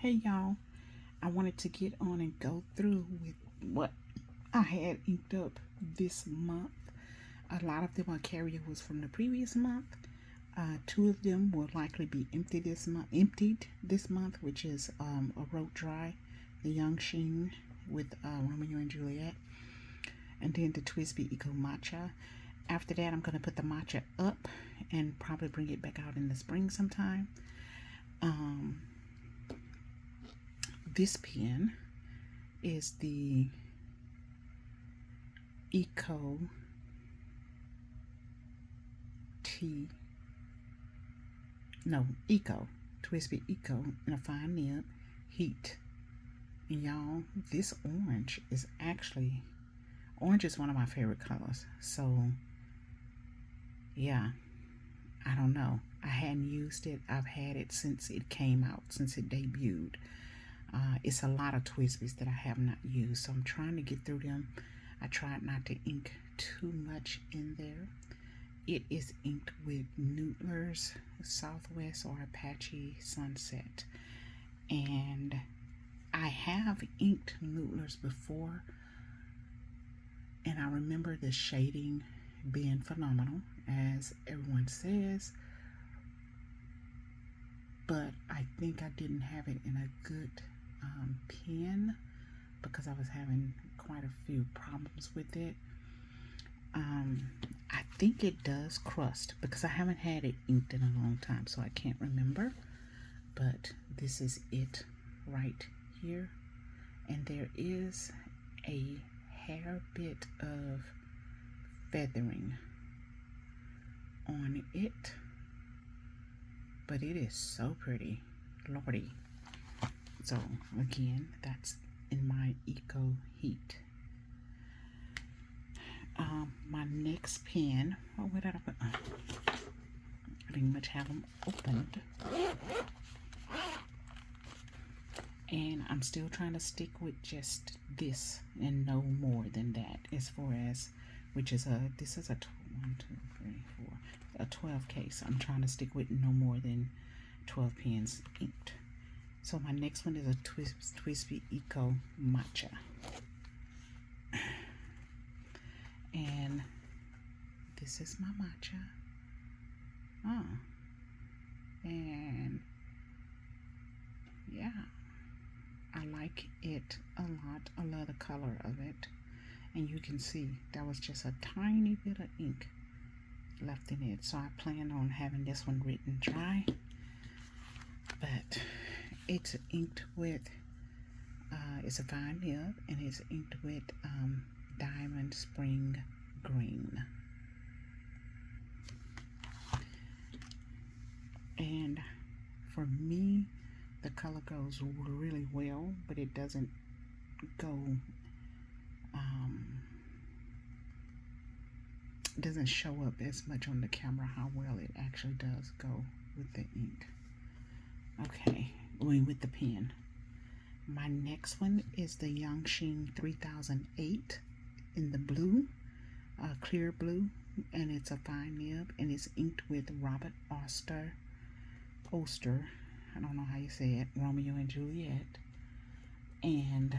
Hey y'all, I wanted to get on and go through with what I had inked up this month. A lot of them are carryovers from the previous month. Two of them will likely be emptied this month, which is a Rote Dry, the Young Sheen with Romeo and Juliet, and then the TWSBI Eco Matcha. After that, I'm going to put the matcha up and probably bring it back out in the spring sometime. This pen is the Eco TWSBI Eco in a fine nib heat. And y'all, this orange is one of my favorite colors. So yeah, I don't know. I hadn't used it. I've had it since it came out, since it debuted. It's a lot of TWSBIs that I have not used, so I'm trying to get through them. I tried not to ink too much in there. It is inked with Nootler's Southwest or Apache Sunset, and I have inked Nootler's before, and I remember the shading being phenomenal, as everyone says, but I think I didn't have it in a good pen because I was having quite a few problems with it. I think it does crust because I haven't had it inked in a long time, so I can't remember, but this is it right here, and there is a hair bit of feathering on it, but it is so pretty, lordy. So again, that's in my Eco Heat. My next pen, where did I put? I didn't much have them opened, and I'm still trying to stick with just this and no more than that. As far as this is a 12 case. I'm trying to stick with no more than 12 pens inked. So my next one is a TWSBI Eco Matcha. And this is my matcha. And yeah, I like it a lot. I love the color of it. And you can see that was just a tiny bit of ink left in it. So I plan on having this one written dry. But it's inked with, it's a fine nib, and it's inked with Diamond Spring Green. And for me, the color goes really well, but it doesn't go, doesn't show up as much on the camera how well it actually does go with the ink. Okay, going with the pen. My next one is the Young Sheen 3008 in the blue, clear blue, and it's a fine nib, and it's inked with Robert Oster, I don't know how you say it, Romeo and Juliet. And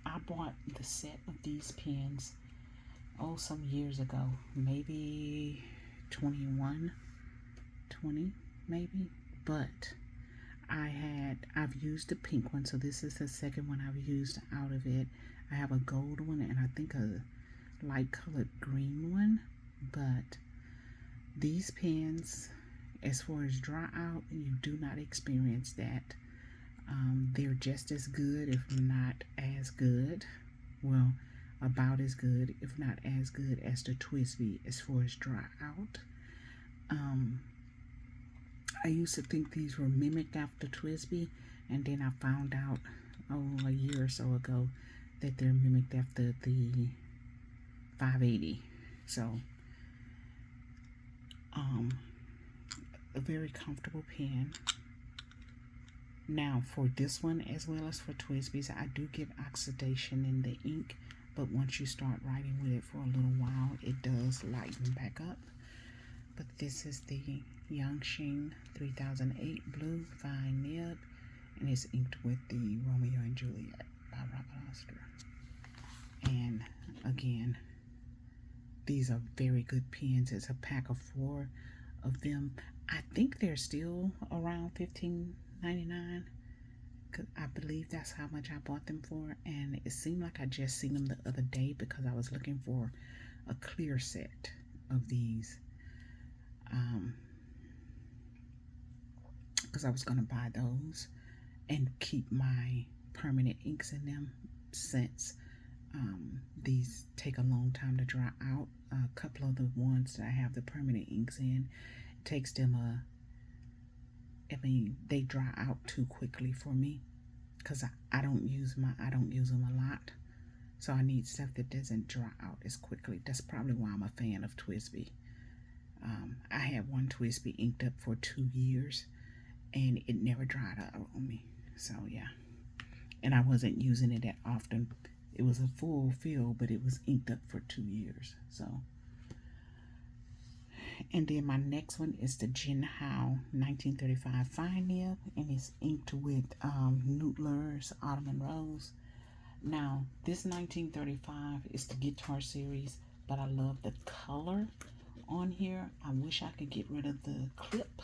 I bought the set of these pens some years ago, maybe 20 maybe, but I've used the pink one, so this is the second one I've used out of it. I have a gold one and I think a light colored green one, but these pens, as far as dry out, you do not experience that. They're just as good, if not as good. Well, about as good, if not as good as the TWSBI as far as dry out. I used to think these were mimicked after TWSBI, and then I found out a year or so ago that they're mimicked after the 580. So a very comfortable pen. Now for this one, as well as for TWSBIs, I do get oxidation in the ink, but once you start writing with it for a little while, it does lighten back up. But this is the Young Sheen 3008 blue fine nib, and it's inked with the Romeo and Juliet by Robert Oster. And again, these are very good pens. It's a pack of 4 of them. I think they're still around $15.99. I believe that's how much I bought them for, and it seemed like I just seen them the other day because I was looking for a clear set of these, because I was going to buy those and keep my permanent inks in them, since these take a long time to dry out. A couple of the ones that I have the permanent inks in, it takes them they dry out too quickly for me, because I don't use them a lot, so I need stuff that doesn't dry out as quickly. That's probably why I'm a fan of TWSBI. I had one TWSBI inked up for 2 years, and it never dried out on me. So yeah, and I wasn't using it that often. It was a full fill, but it was inked up for 2 years. So, and then my next one is the Jinhao 1935 fine nib, and it's inked with Nootler's Ottoman Rose. Now, this 1935 is the guitar series, but I love the color on here. I wish I could get rid of the clip,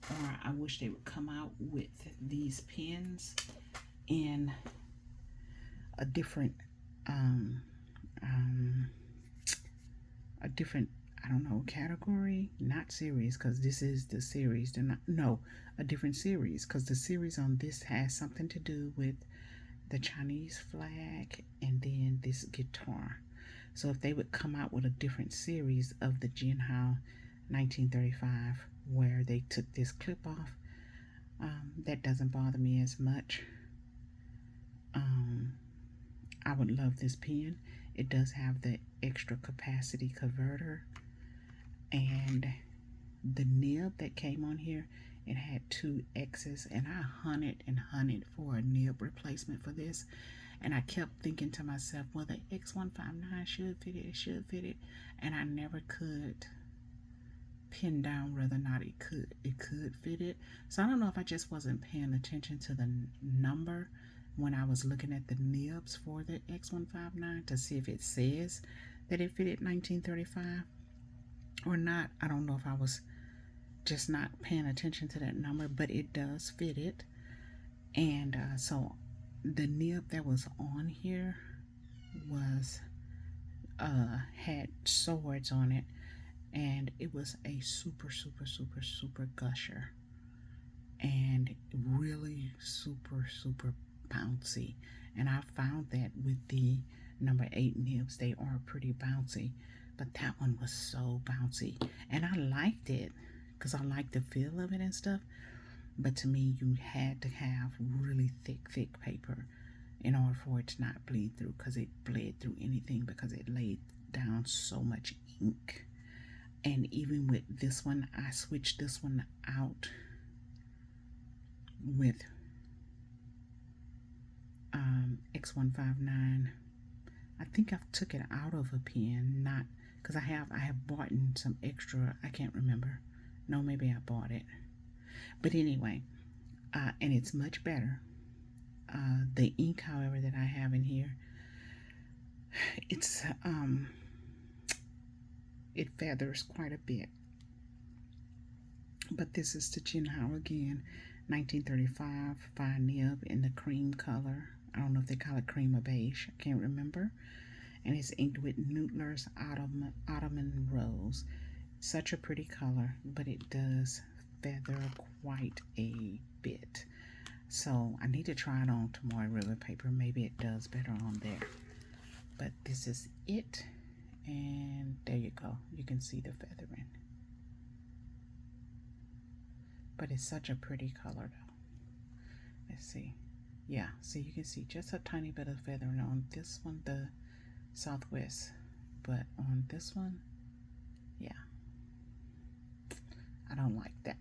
or I wish they would come out with these pens in a different I don't know, category, not series, because this is the series. They're not, no, a different series, because the series on this has something to do with the Chinese flag and then this guitar. So if they would come out with a different series of the Jinhao 1935 where they took this clip off, that doesn't bother me as much. I would love this pen. It does have the extra capacity converter, and the nib that came on here, it had 2 X's, and I hunted and hunted for a nib replacement for this, and I kept thinking to myself, well, the X159 should fit it, and I never could pin down whether or not it could fit it. So I don't know if I just wasn't paying attention to the number when I was looking at the nibs for the X159 to see if it says that it fitted 1935 or not. I don't know if I was just not paying attention to that number, but it does fit it. And so the nib that was on here was had swords on it, and it was a super gusher, and really super bouncy. And I found that with the number 8 nibs, they are pretty bouncy, but that one was so bouncy, and I liked it because I like the feel of it and stuff. But to me, you had to have really thick paper in order for it to not bleed through, because it bled through anything because it laid down so much ink. And even with this one, I switched this one out with X159. I think I took it out of a pen, not because I have bought in some extra. I can't remember. No, maybe I bought it. But anyway, and it's much better. The ink, however, that I have in here, it's it feathers quite a bit. But this is the Jinhao again, 1935 fine nib in the cream color. I don't know if they call it cream or beige. I can't remember. And it's inked with Nootler's Ottoman Rose. Such a pretty color, but it does feather quite a bit. So I need to try it on Tomoe River paper. Maybe it does better on there. But this is it. And there you go. You can see the feathering. But it's such a pretty color though. Let's see. Yeah, so you can see just a tiny bit of feathering on this one, the Southwest. But on this one, yeah, I don't like that.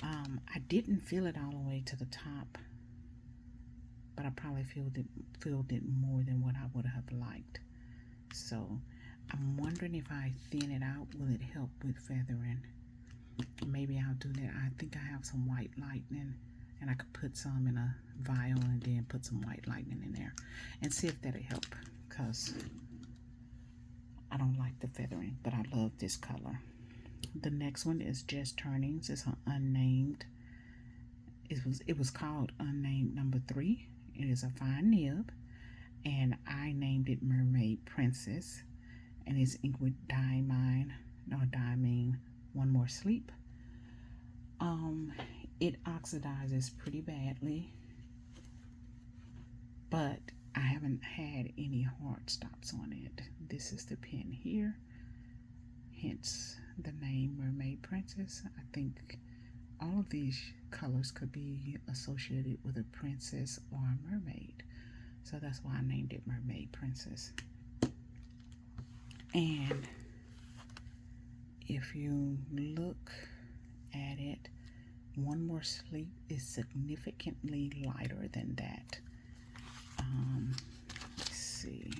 I didn't feel it all the way to the top, but I probably filled it more than what I would have liked. So I'm wondering if I thin it out, will it help with feathering? Maybe I'll do that. I think I have some white lightning, and I could put some in a vial and then put some white lightning in there and see if that'll help, because I don't like the feathering, but I love this color. The next one is Just Turnings. It's an unnamed. It was called Unnamed number 3. It is a fine nib, and I named it Mermaid Princess, and it's inked with Diamine One More Sleep. It oxidizes pretty badly, but I haven't had any hard stops on it. This is the pen here, hence the name Mermaid Princess. I think all of these colors could be associated with a princess or a mermaid, so that's why I named it Mermaid Princess. And if you look at it, One More Sleep is significantly lighter than that. Let's see.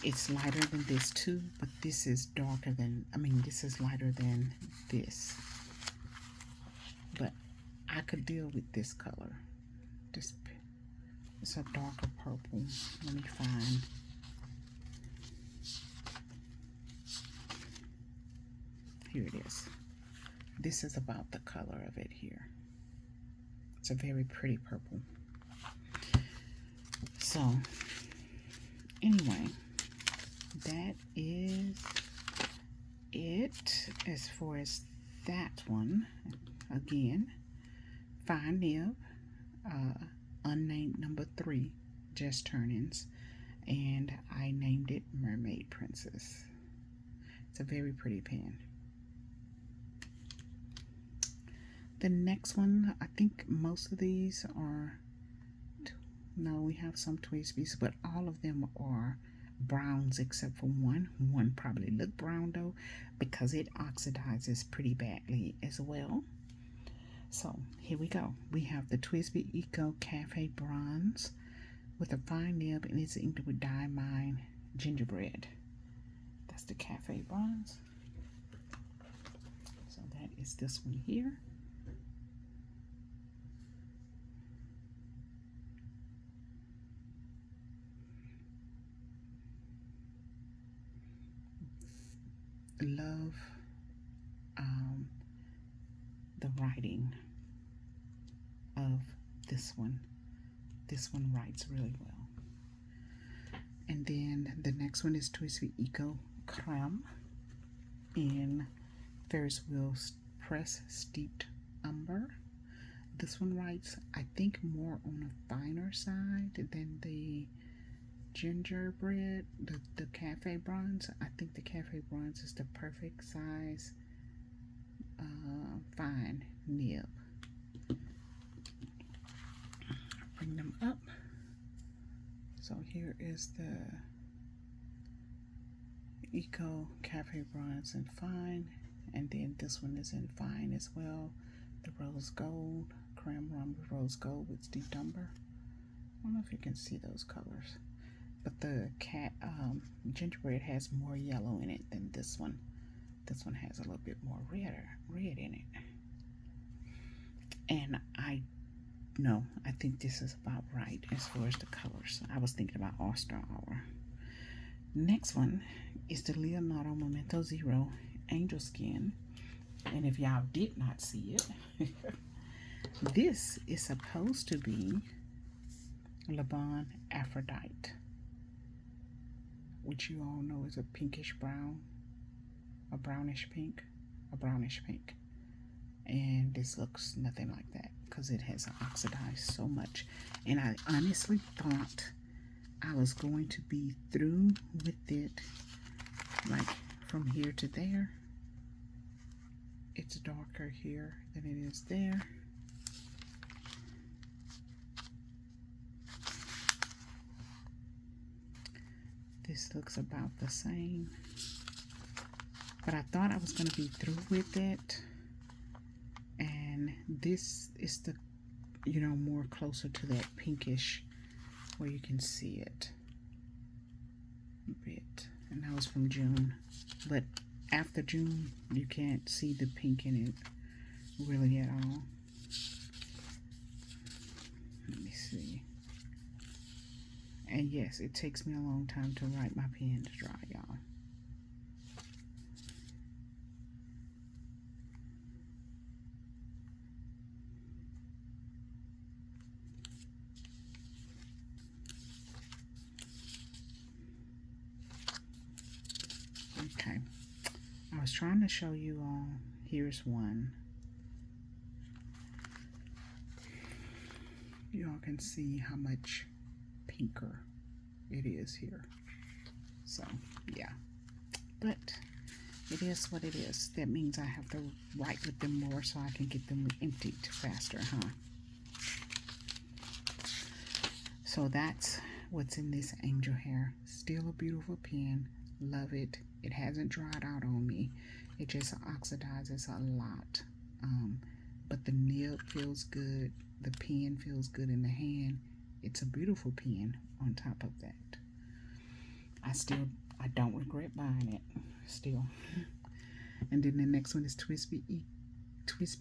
It's lighter than this too, but this is darker than, this is lighter than this. But I could deal with this color. It's a darker purple. Let me find. Here it is. This is about the color of it here. It's a very pretty purple. So, anyway, that is it as far as that one. Again, fine nib, unnamed number 3, Just Turnings, and I named it Mermaid Princess. It's a very pretty pen. The next one, I think most of these are, no, we have some TWSBIs, but all of them are browns except for one. One probably look brown though, because it oxidizes pretty badly as well. So here we go. We have the TWSBI Eco Cafe Bronze with a fine nib, and it's inked with Diamine Gingerbread. That's the Cafe Bronze. So that is this one here. Love the writing of this one. This one writes really well. And then the next one is TWSBI Eco Creme in Ferris Wheel Press Steeped Umber. This one writes, I think, more on the finer side than the gingerbread, the Cafe Bronze. I think the Cafe Bronze is the perfect size fine nib. Bring them up. So here is the Eco Cafe Bronze in fine, and then this one is in fine as well. The Rose Gold, Creme Rum Rose Gold with Steeped Umber. I don't know if you can see those colors, but the gingerbread has more yellow in it than this one. This one has a little bit more red in it. And I think this is about right as far as the colors. I was thinking about Oyster Hour. Next one is the Leonardo Memento Zero Angel Skin. And if y'all did not see it, this is supposed to be Le Bon Aphrodite, which you all know is a pinkish brown, a brownish pink. And this looks nothing like that because it has oxidized so much. And I honestly thought I was going to be through with it, like from here to there. It's darker here than it is there. This looks about the same, but I thought I was going to be through with it. And this is the, more closer to that pinkish where you can see it a bit. And that was from June. But after June, you can't see the pink in it really at all. Let me see. And yes, it takes me a long time to write my pen to dry, y'all. Okay, I was trying to show you all. Here's one. You all can see how much pinker it is here. So yeah, but it is what it is. That means I have to write with them more so I can get them emptied faster, huh? So that's what's in this angel hair. Still a beautiful pen. Love it. It hasn't dried out on me. It just oxidizes a lot. But the nib feels good. The pen feels good in the hand. It's a beautiful pen on top of that. I don't regret buying it. Still. And then the next one is TWSBI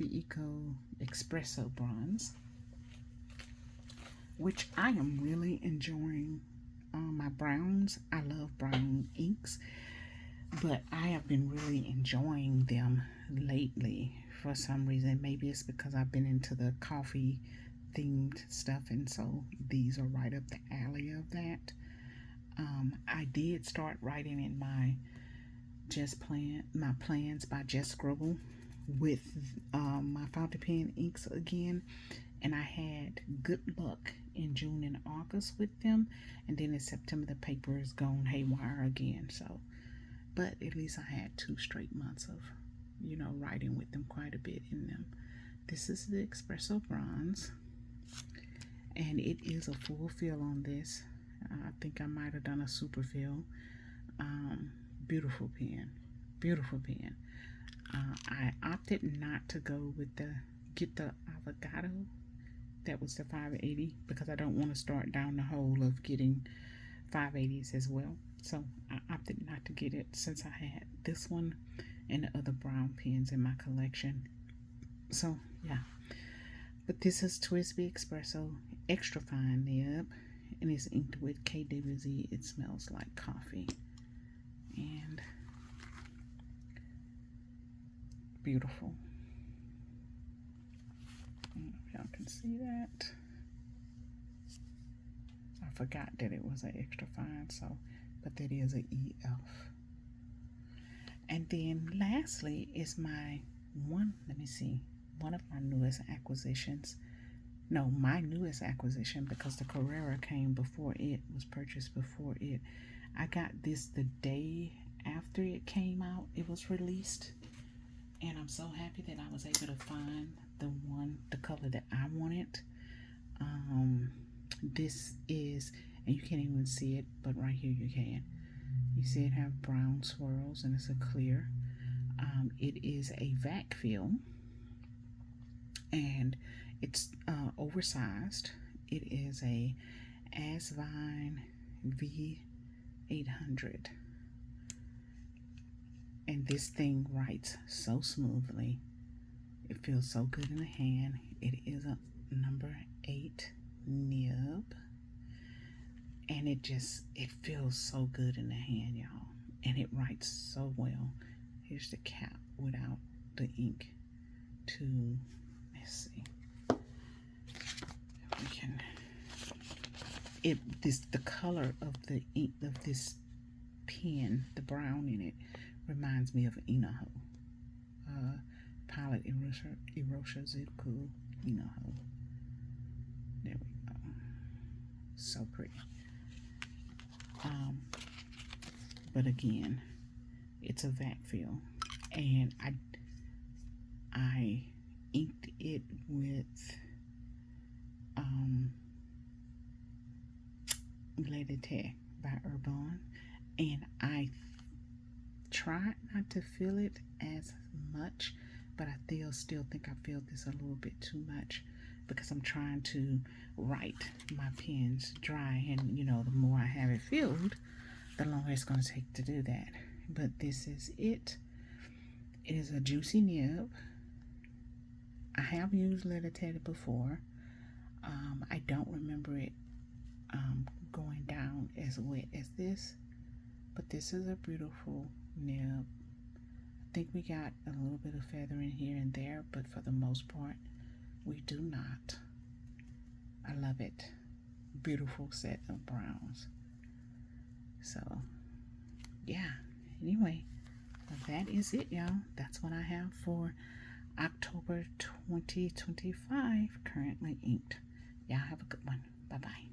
Eco Espresso Bronze, which I am really enjoying. My browns, I love brown inks, but I have been really enjoying them lately for some reason. Maybe it's because I've been into the coffee themed stuff, and so these are right up the alley of that. I did start writing in my plans by Just Scribble with my fountain pen inks again, and I had good luck in June and August with them, and then in September the paper is gone haywire again. So, but at least I had 2 straight months of, you know, writing with them quite a bit in them. This is the Espresso Bronze, and it is a full fill on this. I think I might have done a super fill. Beautiful pen, beautiful pen. I opted not to go with get the avocado. That was the 580 because I don't want to start down the hole of getting 580s as well. So I opted not to get it since I had this one and the other brown pens in my collection. So yeah, but this is TWSBI Espresso Extra Fine Nib, and it's inked with KWZ. It smells like coffee, and beautiful. I don't know if y'all can see that. I forgot that it was an extra fine, so, but that is an EF. And then lastly is my one of my newest acquisitions. No, my newest acquisition, because the Carrera came before it, was purchased before it. I got this the day after it came out, it was released. And I'm so happy that I was able to find the color that I wanted. This is, and you can't even see it, but right here you can. You see it have brown swirls, and it's a clear. It is a vac fill, and it's oversized. It is a Asvine V800. And this thing writes so smoothly. It feels so good in the hand. It is a number 8 nib. And it feels so good in the hand, y'all. And it writes so well. Here's the cap without the ink to, let's see. We can, the color of the ink of this pen, the brown in it, reminds me of Inaho. Pilot Erosha Zuku Inaho. There we go. So pretty. But again, it's a vac fill, and I inked it with Lady Tech by Urban, and I tried not to feel it as much, but I still think I feel this a little bit too much because I'm trying to write my pens dry, and you know, the more I have it filled, the longer it's going to take to do that. But this is it. It is a juicy nib. I have used Letter Teddy before. I don't remember it going down as wet as this, but this is a beautiful nib. I think we got a little bit of feather in here and there, but for the most part, we do not. I love it. Beautiful set of browns. So, yeah. Anyway, that is it, y'all. That's what I have for October 2025, currently inked. Y'all have a good one. Bye-bye.